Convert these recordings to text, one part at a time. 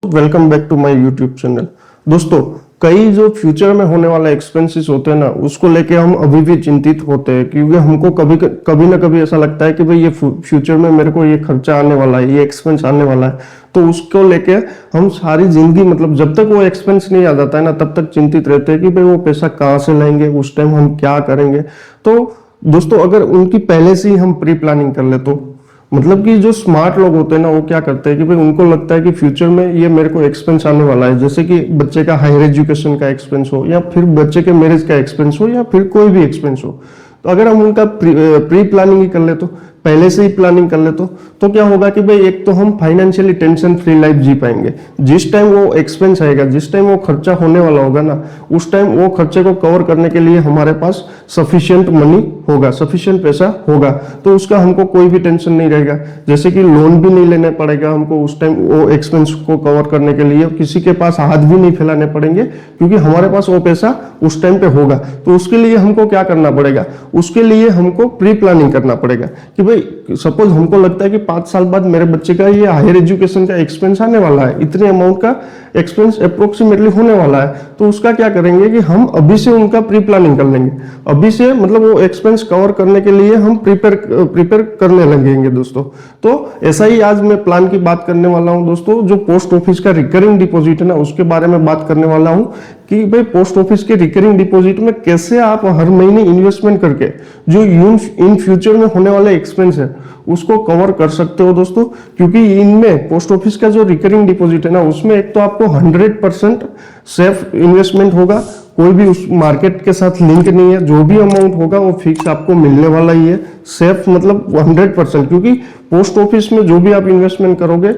Welcome back to my YouTube channel. दोस्तों, कई जो फ्यूचर में होने वाला एक्सपेंसेस होते हैं ना, उसको लेके हम अभी भी चिंतित होते हैं, क्योंकि हमको कभी ना कभी ऐसा लगता है कि भाई ये फ्यूचर में मेरे को ये खर्चा आने वाला है, ये एक्सपेंस आने वाला है। तो उसको लेके हम सारी जिंदगी, मतलब जब तक वो एक्सपेंस नहीं आ जाता है ना, तब तक चिंतित रहते हैं कि भाई वो पैसा कहाँ से लाएंगे, उस टाइम हम क्या करेंगे। तो दोस्तों, अगर उनकी पहले से ही हम प्री प्लानिंग कर ले, तो मतलब कि जो स्मार्ट लोग होते हैं ना, वो क्या करते हैं कि भाई उनको लगता है कि फ्यूचर में ये मेरे को एक्सपेंस आने वाला है, जैसे कि बच्चे का हायर एजुकेशन का एक्सपेंस हो, या फिर बच्चे के मैरिज का एक्सपेंस हो, या फिर कोई भी एक्सपेंस हो। तो अगर हम उनका प्री प्लानिंग ही कर ले, तो पहले से ही प्लानिंग कर ले, तो क्या होगा कि भाई एक तो हम फाइनेंशियली टेंशन फ्री लाइफ जी पाएंगे। जिस टाइम वो एक्सपेंस आएगा, जिस टाइम वो खर्चा होने वाला होगा ना, उस टाइम वो खर्चे को कवर करने के लिए हमारे पास सफिशियंट मनी होगा, सफिशियंट पैसा होगा। तो उसका हमको कोई भी टेंशन नहीं रहेगा, जैसे कि लोन भी नहीं लेने पड़ेगा हमको उस टाइम वो एक्सपेंस को कवर करने के लिए, किसी के पास हाथ भी नहीं फैलाने पड़ेंगे, क्योंकि हमारे पास वो पैसा उस टाइम पे होगा। तो उसके लिए हमको क्या करना पड़ेगा, उसके लिए हमको प्री प्लानिंग करना पड़ेगा कि भाई सपोज हमको लगता है कि 5 साल बाद मेरे बच्चे का ये हायर एजुकेशन का एक्सपेंस आने वाला है, इतने अमाउंट का एक्सपेंस अप्रोक्सीमेटली होने वाला है। तो उसका क्या करेंगे कि हम अभी से उनका प्री प्लानिंग कर लेंगे, अभी से मतलब वो एक्सपेंस कवर करने के लिए हम प्रिपेयर करने लगेंगे दोस्तों। तो ऐसा ही आज मैं प्लान की बात करने वाला हूं दोस्तों। जो पोस्ट ऑफिस का रिकरिंग डिपॉजिट है ना, उसके बारे में बात करने वाला हूं कि भाई पोस्ट ऑफिस के रिकरिंग डिपॉजिट में कैसे आप हर महीने इन्वेस्टमेंट करके जो इन फ्यूचर में होने वाले एक्सपेंस है उसको कवर कर सकते हो दोस्तों। क्योंकि इनमें पोस्ट ऑफिस का जो रिकरिंग डिपॉजिट है ना, उसमें एक तो आपको 100% सेफ इन्वेस्टमेंट होगा, कोई भी उस मार्केट के साथ लिंक नहीं है, जो भी अमाउंट होगा वो फिक्स आपको मिलने वाला ही है। सेफ मतलब 100%, क्योंकि पोस्ट ऑफिस में जो भी आप इन्वेस्टमेंट करोगे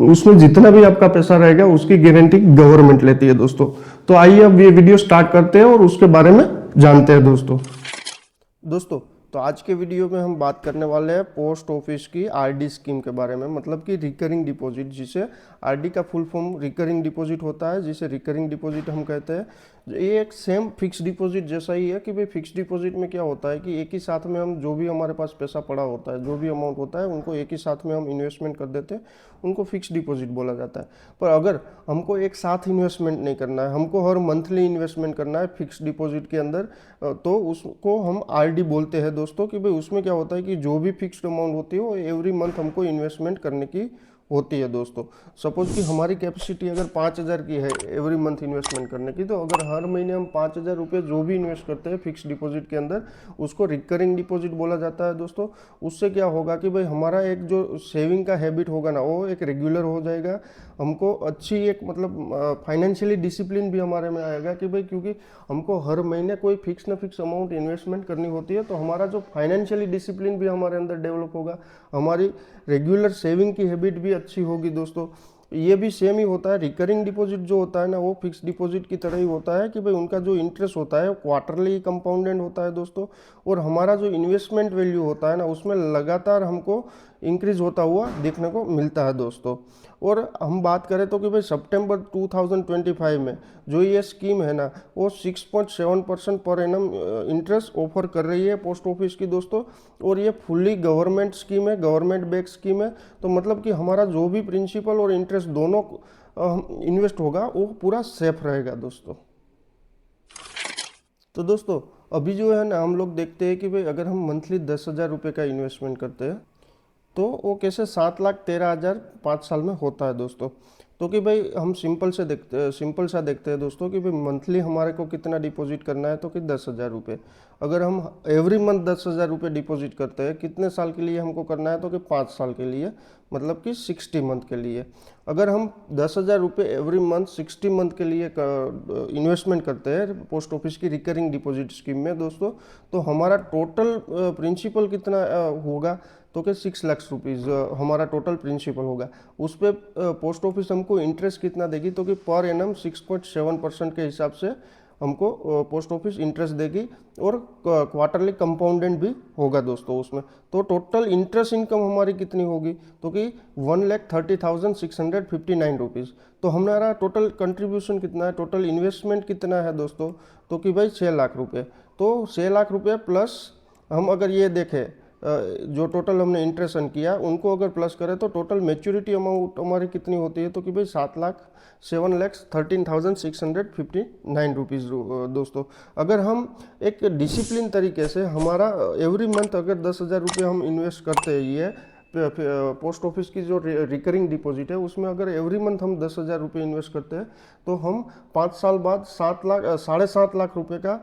उसमें जितना भी आपका पैसा रहेगा उसकी गारंटी गवर्नमेंट लेती है दोस्तों। तो आइए अब ये वीडियो स्टार्ट करते हैं और उसके बारे में जानते हैं दोस्तों। तो आज के वीडियो में हम बात करने वाले हैं पोस्ट ऑफिस की आरडी स्कीम के बारे में, मतलब कि रिकरिंग डिपॉजिट, जिसे आरडी का फुल फॉर्म रिकरिंग डिपॉजिट होता है, जिसे रिकरिंग डिपॉजिट हम कहते हैं। ये एक सेम फिक्स डिपॉजिट जैसा ही है कि भाई फिक्स डिपॉजिट में क्या होता है कि एक ही साथ में हम जो भी हमारे पास पैसा पड़ा होता है, जो भी अमाउंट होता है, उनको एक ही साथ में हम इन्वेस्टमेंट कर देते हैं, उनको फिक्स डिपॉजिट बोला जाता है। पर अगर हमको एक साथ इन्वेस्टमेंट नहीं करना है, हमको हर मंथली इन्वेस्टमेंट करना है फिक्स डिपॉजिट के अंदर, तो उसको हम आरडी बोलते हैं दोस्तों। कि भाई उसमें क्या होता है कि जो भी फिक्स्ड अमाउंट होती है वो एवरी मंथ हमको इन्वेस्टमेंट करने की होती है दोस्तों। सपोज कि हमारी कैपेसिटी अगर 5,000 की है एवरी मंथ इन्वेस्टमेंट करने की, तो अगर हर महीने हम 5,000 रुपये जो भी इन्वेस्ट करते हैं फिक्स डिपॉजिट के अंदर, उसको रिकरिंग डिपॉजिट बोला जाता है दोस्तों। उससे क्या होगा कि भाई हमारा एक जो सेविंग का हैबिट होगा ना, वो एक रेगुलर हो जाएगा। हमको अच्छी एक मतलब फाइनेंशियली डिसिप्लिन भी हमारे में आएगा कि भाई, क्योंकि हमको हर महीने कोई फिक्स ना फिक्स अमाउंट इन्वेस्टमेंट करनी होती है, तो हमारा जो फाइनेंशियली डिसिप्लिन भी हमारे अंदर डेवलप होगा, हमारी रेगुलर सेविंग की हैबिट भी अच्छी होगी दोस्तों। ये भी सेम ही होता है। रिकरिंग डिपॉजिट जो होता है ना, वो फिक्स डिपॉजिट की तरह ही होता है कि भाई उनका जो इंटरेस्ट होता है क्वार्टरली कंपाउंडेड होता है दोस्तों, और हमारा जो इन्वेस्टमेंट वैल्यू होता है ना, उसमें लगातार हमको इंक्रीज होता हुआ देखने को मिलता है दोस्तों। और हम बात करें तो कि भाई सितंबर 2025 में जो ये स्कीम है ना, वो 6.7% पर एनम इंटरेस्ट ऑफर कर रही है पोस्ट ऑफिस की दोस्तों। और ये फुल्ली गवर्नमेंट स्कीम है, गवर्नमेंट बैक स्कीम है। तो मतलब कि हमारा जो भी प्रिंसिपल और इंटरेस्ट दोनों इन्वेस्ट होगा वो पूरा सेफ रहेगा दोस्तों। तो दोस्तों, अभी जो है ना, हम लोग देखते हैं कि भाई अगर हम मंथली 10,000 रुपये का इन्वेस्टमेंट करते हैं, तो वो कैसे 7,13,000 5 साल में होता है दोस्तों। तो कि भाई हम सिंपल सा देखते हैं दोस्तों कि भाई मंथली हमारे को कितना डिपॉजिट करना है, तो कि 10,000 रुपये। अगर हम एवरी मंथ 10,000 रुपये डिपॉजिट करते हैं, कितने साल के लिए हमको करना है, तो कि 5 साल के लिए, मतलब कि 60 मंथ के लिए। अगर हम 10,000 रुपये एवरी मंथ 60 मंथ के लिए इन्वेस्टमेंट करते हैं पोस्ट ऑफिस की रिकरिंग डिपॉजिट स्कीम में दोस्तों, तो हमारा टोटल प्रिंसिपल कितना होगा, तो कि 6 लाख रुपीज़ हमारा टोटल प्रिंसिपल होगा। उस पर पोस्ट ऑफिस हमको इंटरेस्ट कितना देगी, तो कि पर एनम 6.7% के हिसाब से हमको पोस्ट ऑफिस इंटरेस्ट देगी, और क्वार्टरली कंपाउंडेड भी होगा दोस्तों उसमें। तो टोटल इंटरेस्ट इनकम हमारी कितनी होगी, तो कि 1,30,659 रुपीज़। तो हमारा टोटल कंट्रीब्यूशन कितना है, टोटल इन्वेस्टमेंट कितना है दोस्तों, तो कि भाई 6 लाख रुपये। तो 6 लाख रुपये प्लस हम अगर ये देखें जो टोटल हमने इंटरेस्ट अर्न किया उनको अगर प्लस करें तो टोटल मैच्योरिटी अमाउंट हमारी कितनी होती है, तो कि भाई 7,13,659 रुपीज़ दोस्तों। अगर हम एक डिसिप्लिन तरीके से हमारा एवरी मंथ अगर 10,000 रुपये हम इन्वेस्ट करते हैं, ये पोस्ट ऑफिस की जो रिकरिंग डिपॉजिट है उसमें अगर एवरी मंथ हम 10,000 रुपये इन्वेस्ट करते हैं तो हम 5 साल बाद 7,5 लाख रुपए का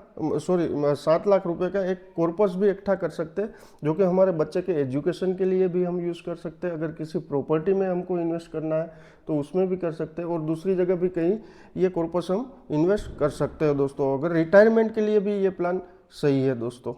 7 लाख रुपए का एक कॉर्पस भी इकट्ठा कर सकते हैं, जो कि हमारे बच्चे के एजुकेशन के लिए भी हम यूज़ कर सकते हैं। अगर किसी प्रॉपर्टी में हमको इन्वेस्ट करना है तो उसमें भी कर सकते हैं, और दूसरी जगह भी कहीं ये कॉर्पस हम इन्वेस्ट कर सकते हैं दोस्तों। अगर रिटायरमेंट के लिए भी ये प्लान सही है दोस्तों।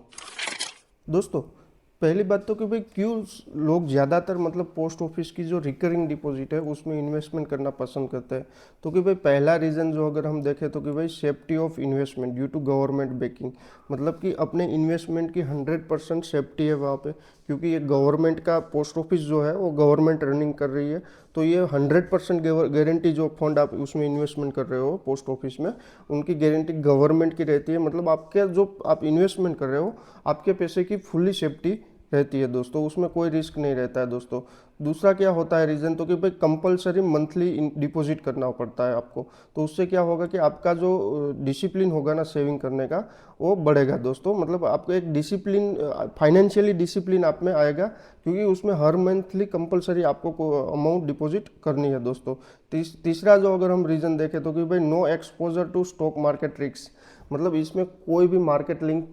पहली बात तो कि भाई क्यों लोग ज़्यादातर मतलब पोस्ट ऑफिस की जो रिकरिंग डिपॉजिट है उसमें इन्वेस्टमेंट करना पसंद करते हैं, तो कि भाई पहला रीज़न जो अगर हम देखें तो कि भाई safety of investment due to government backing, मतलब कि अपने इन्वेस्टमेंट की 100% सेफ्टी है वहाँ पे, क्योंकि ये गवर्नमेंट का पोस्ट ऑफिस जो है वो गवर्नमेंट रनिंग कर रही है, तो ये 100% गारंटी जो फंड आप उसमें इन्वेस्टमेंट कर रहे हो पोस्ट ऑफिस में, उनकी गारंटी गवर्नमेंट की रहती है। मतलब आपके जो आप इन्वेस्टमेंट कर रहे हो आपके पैसे की फुल्ली सेफ्टी रहती है दोस्तों, उसमें कोई रिस्क नहीं रहता है दोस्तों। दूसरा क्या होता है रीज़न, तो कि भाई कंपलसरी मंथली डिपॉजिट करना पड़ता है आपको, तो उससे क्या होगा कि आपका जो डिसिप्लिन होगा ना सेविंग करने का वो बढ़ेगा दोस्तों। मतलब आपको एक डिसिप्लिन, फाइनेंशियली डिसिप्लिन आप में आएगा, क्योंकि उसमें हर मंथली कंपलसरी आपको अमाउंट डिपॉजिट करनी है दोस्तों। तीसरा जो अगर हम रीज़न देखें तो कि भाई no exposure to stock market risk, मतलब इसमें कोई भी मार्केट लिंक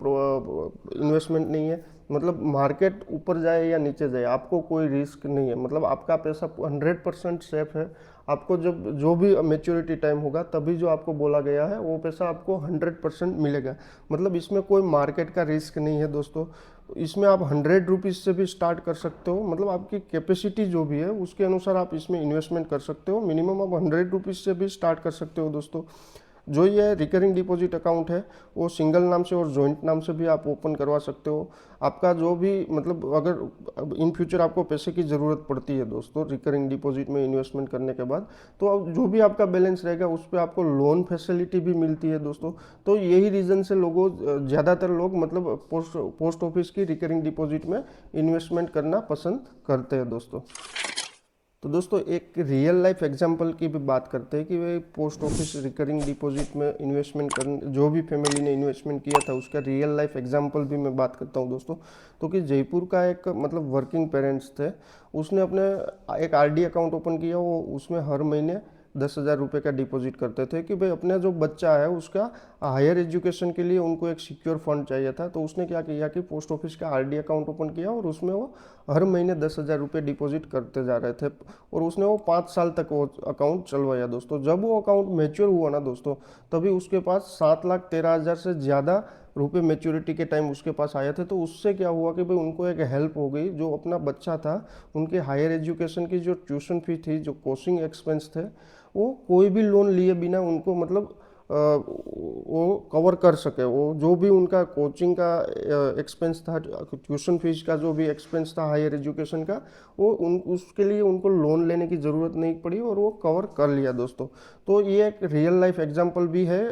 इन्वेस्टमेंट नहीं है, मतलब मार्केट ऊपर जाए या नीचे जाए आपको कोई रिस्क नहीं है, मतलब आपका पैसा 100% सेफ है। आपको जब जो भी मेच्योरिटी टाइम होगा तभी जो आपको बोला गया है वो पैसा आपको 100% मिलेगा, मतलब इसमें कोई मार्केट का रिस्क नहीं है दोस्तों। इसमें आप 100 रुपीज़ से भी स्टार्ट कर सकते हो, मतलब आपकी कैपेसिटी जो भी है उसके अनुसार आप इसमें इन्वेस्टमेंट कर सकते हो। मिनिमम आप 100 रुपीज़ से भी स्टार्ट कर सकते हो दोस्तों। जो ये रिकरिंग डिपॉजिट अकाउंट है वो सिंगल नाम से और जॉइंट नाम से भी आप ओपन करवा सकते हो। आपका जो भी मतलब अगर इन फ्यूचर आपको पैसे की ज़रूरत पड़ती है दोस्तों रिकरिंग डिपॉजिट में इन्वेस्टमेंट करने के बाद, तो जो भी आपका बैलेंस रहेगा उस पर आपको लोन फैसिलिटी भी मिलती है दोस्तों। तो यही रीज़न से ज़्यादातर लोग मतलब पोस्ट ऑफिस की रिकरिंग डिपॉजिट में इन्वेस्टमेंट करना पसंद करते हैं दोस्तों। तो दोस्तों एक रियल लाइफ एग्जांपल की भी बात करते हैं कि वे पोस्ट ऑफिस रिकरिंग डिपॉजिट में इन्वेस्टमेंट करने जो भी फैमिली ने इन्वेस्टमेंट किया था उसका रियल लाइफ एग्जांपल भी मैं बात करता हूं दोस्तों। तो कि जयपुर का एक मतलब वर्किंग पेरेंट्स थे, उसने अपने एक आरडी अकाउंट ओपन किया, वो उसमें हर महीने 10,000 रुपये का डिपॉजिट करते थे कि भाई अपना जो बच्चा है उसका हायर एजुकेशन के लिए उनको एक सिक्योर फंड चाहिए था। तो उसने क्या किया कि पोस्ट ऑफिस का आरडी अकाउंट ओपन किया और उसमें वो हर महीने 10,000 रुपये डिपॉजिट करते जा रहे थे, और उसने वो 5 साल तक वो अकाउंट चलवाया दोस्तों। जब वो अकाउंट मैच्योर हुआ ना दोस्तों, तभी उसके पास 7,13,000 से ज़्यादा रुपये मैच्योरिटी के टाइम उसके पास आए थे। तो उससे क्या हुआ कि भाई उनको एक हेल्प हो गई, जो अपना बच्चा था उनके हायर एजुकेशन की जो ट्यूशन फी थी, जो कोचिंग एक्सपेंस थे, वो कोई भी लोन लिए बिना उनको मतलब वो कवर कर सके। वो जो भी उनका कोचिंग का एक्सपेंस था, ट्यूशन फीस का जो भी एक्सपेंस था हायर एजुकेशन का, वो उसके लिए उनको लोन लेने की ज़रूरत नहीं पड़ी और वो कवर कर लिया दोस्तों। तो ये एक रियल लाइफ एग्जांपल भी है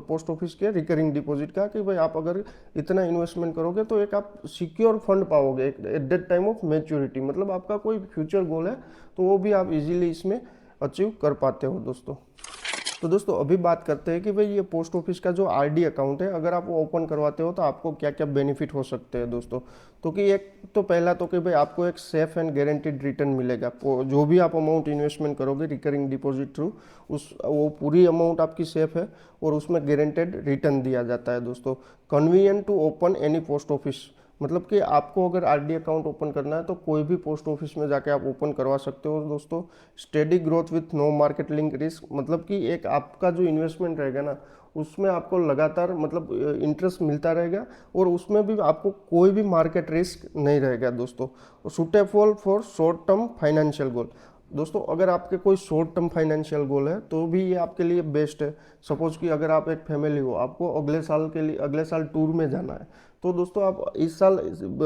पोस्ट ऑफिस के रिकरिंग डिपॉजिट का कि भाई आप अगर इतना इन्वेस्टमेंट करोगे तो एक आप सिक्योर फंड पाओगे at that time of maturity, मतलब आपका कोई फ्यूचर गोल है तो वो भी आप इजीली इसमें अचीव कर पाते हो दोस्तों। तो दोस्तों अभी बात करते हैं कि भाई ये पोस्ट ऑफिस का जो आरडी अकाउंट है अगर आप वो ओपन करवाते हो तो आपको क्या क्या बेनिफिट हो सकते हैं दोस्तों। तो कि एक तो पहला तो कि भाई आपको एक सेफ एंड गारंटीड रिटर्न मिलेगा। जो भी आप अमाउंट इन्वेस्टमेंट करोगे रिकरिंग डिपॉजिट थ्रू, वो पूरी अमाउंट आपकी सेफ है और उसमें गारंटेड रिटर्न दिया जाता है दोस्तों। Convenient to open any post office, मतलब कि आपको अगर आरडी अकाउंट ओपन करना है तो कोई भी पोस्ट ऑफिस में जाके आप ओपन करवा सकते हो दोस्तों। Steady growth with no market link risk, मतलब कि एक आपका जो इन्वेस्टमेंट रहेगा ना उसमें आपको लगातार मतलब इंटरेस्ट मिलता रहेगा और उसमें भी आपको कोई भी मार्केट रिस्क नहीं रहेगा दोस्तों। Suitable for short term financial goal, दोस्तों अगर आपके कोई शॉर्ट टर्म फाइनेंशियल गोल है तो भी ये आपके लिए बेस्ट है। सपोज कि अगर आप एक फैमिली हो, आपको अगले साल टूर में जाना है, तो दोस्तों आप इस साल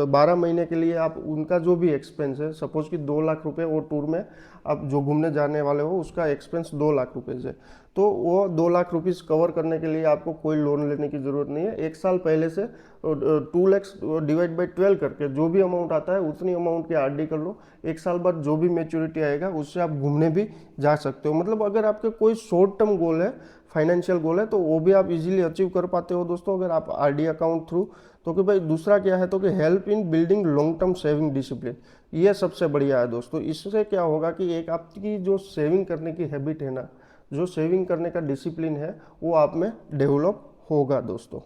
12 महीने के लिए आप उनका जो भी एक्सपेंस है, सपोज कि 2 लाख रुपए वो टूर में आप जो घूमने जाने वाले हो उसका एक्सपेंस 2 लाख रुपीज़ है, तो वो 2 लाख रुपीज़ कवर करने के लिए आपको कोई लोन लेने की ज़रूरत नहीं है। 1 साल पहले से 2 लाख डिवाइड बाई 12 करके जो भी अमाउंट आता है उतनी अमाउंट की आरडी कर लो। 1 साल बाद जो भी मेच्योरिटी आएगा उससे आप घूमने भी जा सकते हो। मतलब अगर आपके कोई शॉर्ट टर्म गोल है, फाइनेंशियल गोल है, तो वो भी आप इजीली अचीव कर पाते हो दोस्तों अगर आप आरडी अकाउंट थ्रू। तो कि भाई दूसरा क्या है, तो कि help in building long term saving discipline, ये सबसे बढ़िया है दोस्तों। इससे क्या होगा कि एक आपकी जो सेविंग करने की हैबिट है ना, जो सेविंग करने का डिसिप्लिन है, वो आप में डेवलप होगा दोस्तों।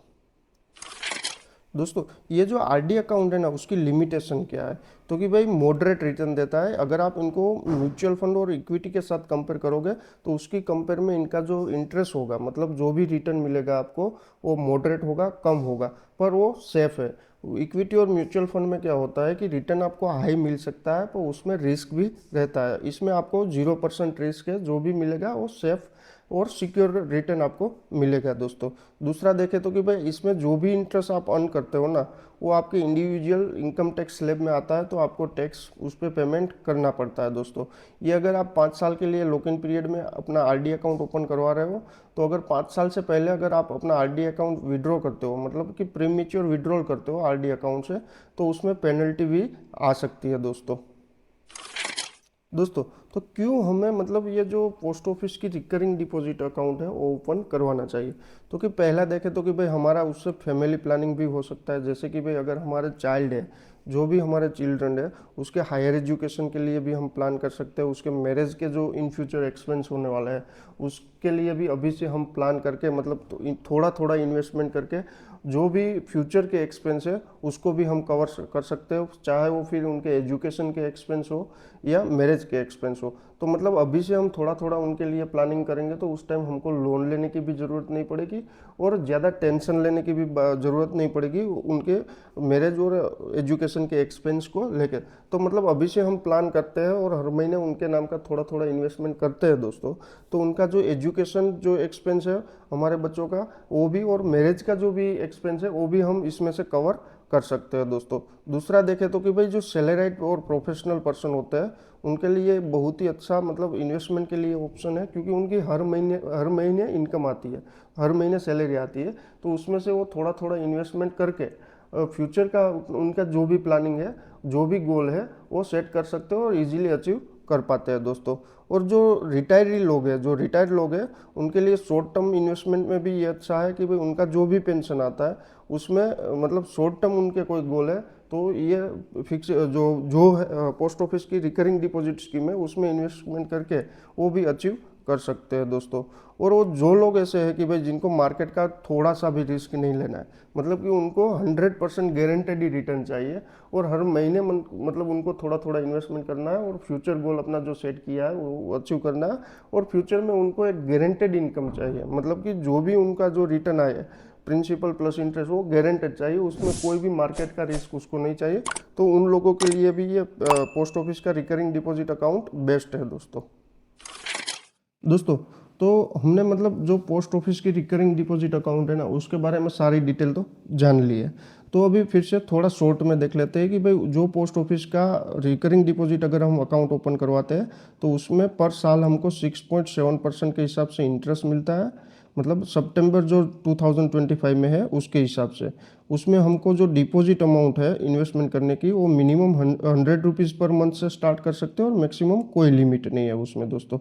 दोस्तों ये जो आरडी अकाउंट है ना, उसकी लिमिटेशन क्या है, तो कि भाई मॉडरेट रिटर्न देता है। अगर आप इनको म्यूचुअल फंड और इक्विटी के साथ कंपेयर करोगे तो उसकी कंपेयर में इनका जो इंटरेस्ट होगा, मतलब जो भी रिटर्न मिलेगा आपको, वो मॉडरेट होगा, कम होगा, पर वो सेफ है। इक्विटी और म्यूचुअल फंड में क्या होता है कि रिटर्न आपको हाई मिल सकता है, पर उसमें रिस्क भी रहता है। इसमें आपको 0% रिस्क है, जो भी मिलेगा वो सेफ और सिक्योर रिटर्न आपको मिलेगा दोस्तों। दूसरा देखें तो कि भाई इसमें जो भी इंटरेस्ट आप अर्न करते हो ना, वो आपके इंडिविजुअल इनकम टैक्स स्लैब में आता है, तो आपको टैक्स उस पर पेमेंट करना पड़ता है दोस्तों। ये अगर आप 5 साल के लिए लॉक इन पीरियड में अपना आरडी अकाउंट ओपन करवा रहे हो, तो अगर 5 साल से पहले अगर आप अपना आरडी अकाउंट विड्रॉ करते हो, मतलब कि प्रीमेच्योर विड्रॉल करते हो आरडी अकाउंट से, तो उसमें पेनल्टी भी आ सकती है दोस्तों। दोस्तों तो क्यों हमें मतलब ये जो पोस्ट ऑफिस की रिकरिंग डिपॉजिट अकाउंट है वो ओपन करवाना चाहिए, तो कि पहला देखें तो कि भाई हमारा उससे फैमिली प्लानिंग भी हो सकता है। जैसे कि भाई अगर हमारे चाइल्ड है, जो भी हमारे चिल्ड्रन है, उसके हायर एजुकेशन के लिए भी हम प्लान कर सकते हैं। उसके मैरिज के जो इन फ्यूचर एक्सपेंस होने वाला है उसके लिए भी अभी से हम प्लान करके, मतलब थोड़ा थोड़ा इन्वेस्टमेंट करके जो भी फ्यूचर के एक्सपेंस है उसको भी हम कवर कर सकते हो, चाहे वो फिर उनके एजुकेशन के एक्सपेंस हो या मैरिज के एक्सपेंस हो। तो मतलब अभी से हम थोड़ा थोड़ा उनके लिए प्लानिंग करेंगे तो उस टाइम हमको लोन लेने की भी ज़रूरत नहीं पड़ेगी और ज़्यादा टेंशन लेने की भी ज़रूरत नहीं पड़ेगी उनके मैरिज और एजुकेशन के एक्सपेंस को लेकर। तो मतलब अभी से हम प्लान करते हैं और हर महीने उनके नाम का थोड़ा थोड़ा इन्वेस्टमेंट करते हैं दोस्तों, तो उनका जो एजुकेशन जो एक्सपेंस है हमारे बच्चों का, वो भी, और मैरिज का जो भी एक्सपेंस है वो भी हम इसमें से कवर कर सकते हैं दोस्तों। दूसरा देखें तो कि भाई जो सैलराइड और प्रोफेशनल पर्सन होते हैं उनके लिए बहुत ही अच्छा मतलब इन्वेस्टमेंट के लिए ऑप्शन है, क्योंकि उनकी हर महीने इनकम आती है, हर महीने सैलरी आती है, तो उसमें से वो थोड़ा थोड़ा इन्वेस्टमेंट करके फ्यूचर का उनका जो भी प्लानिंग है, जो भी गोल है, वो सेट कर सकते हो और इजीली अचीव कर पाते हैं दोस्तों। और जो रिटायरी लोग हैं, जो रिटायर्ड लोग हैं, उनके लिए शॉर्ट टर्म इन्वेस्टमेंट में भी ये अच्छा है कि भाई उनका जो भी पेंशन आता है उसमें मतलब शॉर्ट टर्म उनके कोई गोल है तो ये फिक्स जो जो है पोस्ट ऑफिस की रिकरिंग डिपॉजिट स्कीम है उसमें इन्वेस्टमेंट करके वो भी अचीव कर सकते हैं दोस्तों। और वो जो लोग ऐसे हैं कि भाई जिनको मार्केट का थोड़ा सा भी रिस्क नहीं लेना है, मतलब कि उनको 100% गारंटेड ही रिटर्न चाहिए और हर महीने मतलब उनको थोड़ा थोड़ा इन्वेस्टमेंट करना है और फ्यूचर गोल अपना जो सेट किया है वो अचीव करना है, और फ्यूचर में उनको एक गारंटेड इनकम चाहिए, मतलब कि जो भी उनका जो रिटर्न आए प्रिंसिपल प्लस इंटरेस्ट वो गारंटेड चाहिए, उसमें कोई भी मार्केट का रिस्क उसको नहीं चाहिए। तो उन लोगों के लिए भी ये पोस्ट ऑफिस का रिकरिंग डिपॉजिट अकाउंट बेस्ट है दोस्तों। तो हमने मतलब जो पोस्ट ऑफिस की रिकरिंग डिपॉजिट अकाउंट है ना उसके बारे में सारी डिटेल तो जान ली है। तो अभी फिर से थोड़ा शॉर्ट में देख लेते हैं कि भाई जो पोस्ट ऑफिस का रिकरिंग डिपॉजिट अगर हम अकाउंट ओपन करवाते हैं तो उसमें पर साल हमको 6.7% के हिसाब से इंटरेस्ट मिलता है, मतलब सितंबर जो 2025 में है उसके हिसाब से। उसमें हमको जो डिपॉजिट अमाउंट है इन्वेस्टमेंट करने की वो मिनिमम 100 रुपीज़ पर मंथ से स्टार्ट कर सकते हैं और मैक्सिमम कोई लिमिट नहीं है उसमें दोस्तों।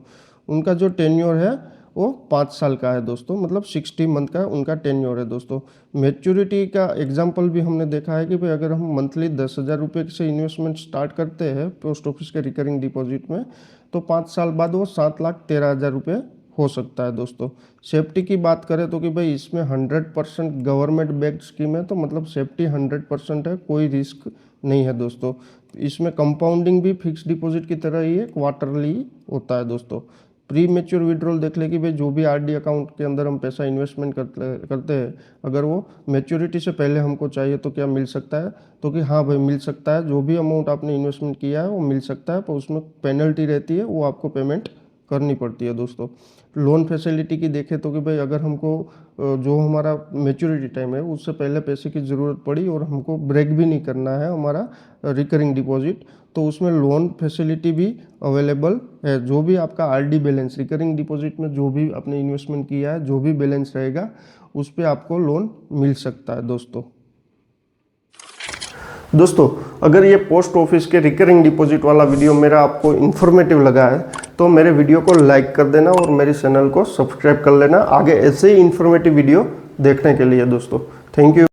उनका जो टेन्योर है वो 5 साल का है दोस्तों, मतलब 60 मंथ का उनका टेन्योर है दोस्तों। मैच्योरिटी का एग्जांपल भी हमने देखा है कि भाई अगर हम मंथली 10,000 रुपये से इन्वेस्टमेंट स्टार्ट करते हैं पोस्ट ऑफिस के रिकरिंग डिपॉजिट में, तो 5 साल बाद वो 7,13,000 रुपये हो सकता है दोस्तों। सेफ्टी की बात करें तो कि भाई इसमें 100% गवर्नमेंट बैक्ड स्कीम है, तो मतलब सेफ्टी 100% है, कोई रिस्क नहीं है दोस्तों। इसमें कंपाउंडिंग भी फिक्स डिपॉजिट की तरह ही है, क्वार्टरली होता है दोस्तों। प्री मेच्योर विड्रॉल देख ले कि भाई जो भी आरडी अकाउंट के अंदर हम पैसा इन्वेस्टमेंट करते हैं, अगर वो मैच्योरिटी से पहले हमको चाहिए तो क्या मिल सकता है, तो कि हाँ भाई मिल सकता है, जो भी अमाउंट आपने इन्वेस्टमेंट किया है वो मिल सकता है, पर उसमें पेनल्टी रहती है, वो आपको पेमेंट करनी पड़ती है दोस्तों। लोन फैसिलिटी की देखें तो कि भाई अगर हमको जो हमारा मैच्योरिटी टाइम है उससे पहले पैसे की ज़रूरत पड़ी और हमको ब्रेक भी नहीं करना है हमारा रिकरिंग डिपॉजिट, तो उसमें लोन फैसिलिटी भी अवेलेबल है। जो भी आपका आरडी बैलेंस, रिकरिंग डिपॉजिट में जो भी आपने इन्वेस्टमेंट किया है, जो भी बैलेंस रहेगा उस पर आपको लोन मिल सकता है दोस्तों अगर ये पोस्ट ऑफिस के रिकरिंग डिपॉजिट वाला वीडियो मेरा आपको इन्फॉर्मेटिव लगा है तो मेरे वीडियो को लाइक कर देना और मेरे चैनल को सब्सक्राइब कर लेना आगे ऐसे ही इन्फॉर्मेटिव वीडियो देखने के लिए दोस्तों। Thank you.